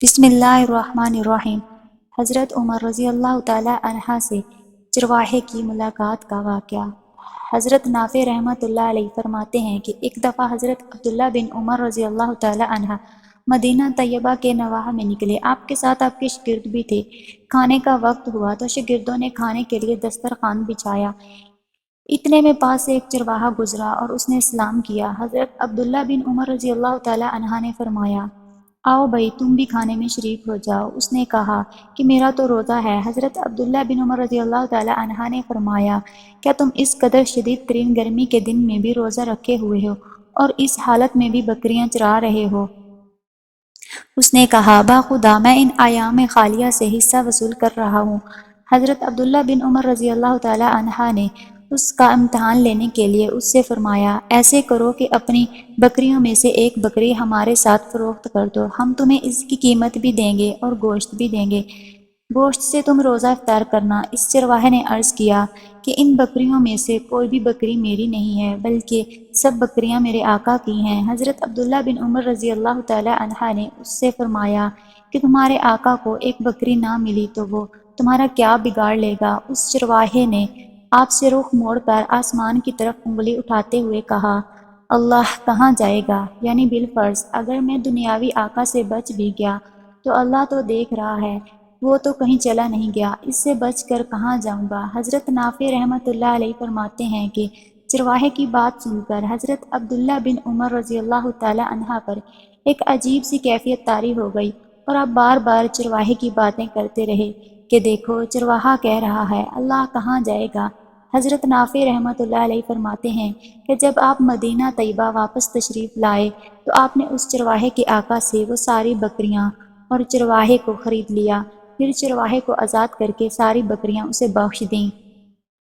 بسم اللہ الرحمن الرحیم۔ حضرت عمر رضی اللہ تعالی عنہ سے چرواہے کی ملاقات کا واقعہ۔ حضرت نافع رحمۃ اللہ علیہ فرماتے ہیں کہ ایک دفعہ حضرت عبداللہ بن عمر رضی اللہ تعالی عنہ مدینہ طیبہ کے نواح میں نکلے۔ آپ کے ساتھ آپ کے شاگرد بھی تھے۔ کھانے کا وقت ہوا تو شاگردوں نے کھانے کے لیے دسترخوان بچھایا۔ اتنے میں پاس سے ایک چرواہا گزرا اور اس نے سلام کیا۔ حضرت عبداللہ بن عمر رضی اللہ تعالی عنہ نے فرمایا، آؤ بھائی تم بھی کھانے میں شریک ہو جاؤ۔ اس نے کہا کہ میرا تو روزہ ہے۔ حضرت عبداللہ بن عمر رضی اللہ تعالی عنہ نے فرمایا، کیا تم اس قدر شدید ترین گرمی کے دن میں بھی روزہ رکھے ہوئے ہو اور اس حالت میں بھی بکریاں چرا رہے ہو؟ اس نے کہا، باخدا میں ان ایام خالیہ سے حصہ وصول کر رہا ہوں۔ حضرت عبداللہ بن عمر رضی اللہ تعالی عنہ نے اس کا امتحان لینے کے لیے اس سے فرمایا، ایسے کرو کہ اپنی بکریوں میں سے ایک بکری ہمارے ساتھ فروخت کر دو، ہم تمہیں اس کی قیمت بھی دیں گے اور گوشت بھی دیں گے، گوشت سے تم روزہ افطار کرنا۔ اس چرواہے نے عرض کیا کہ ان بکریوں میں سے کوئی بھی بکری میری نہیں ہے، بلکہ سب بکریاں میرے آقا کی ہیں۔ حضرت عبداللہ بن عمر رضی اللہ تعالی عنہ نے اس سے فرمایا کہ تمہارے آقا کو ایک بکری نہ ملی تو وہ تمہارا کیا بگاڑ لے گا؟ اس چرواہے نے آپ سے رخ موڑ کر آسمان کی طرف انگلی اٹھاتے ہوئے کہا، اللہ کہاں جائے گا؟ یعنی بالفرض اگر میں دنیاوی آقا سے بچ بھی گیا تو اللہ تو دیکھ رہا ہے، وہ تو کہیں چلا نہیں گیا، اس سے بچ کر کہاں جاؤں گا؟ حضرت نافع رحمۃ اللہ علیہ فرماتے ہیں کہ چرواہے کی بات سن کر حضرت عبداللہ بن عمر رضی اللہ تعالی عنہ پر ایک عجیب سی کیفیت طاری ہو گئی اور آپ بار بار چرواہے کی باتیں کرتے رہے کہ دیکھو چرواہا کہہ رہا ہے اللہ کہاں جائے گا۔ حضرت نافع رحمۃ اللہ علیہ فرماتے ہیں کہ جب آپ مدینہ طیبہ واپس تشریف لائے تو آپ نے اس چرواہے کے آقا سے وہ ساری بکریاں اور چرواہے کو خرید لیا، پھر چرواہے کو آزاد کر کے ساری بکریاں اسے بخش دیں۔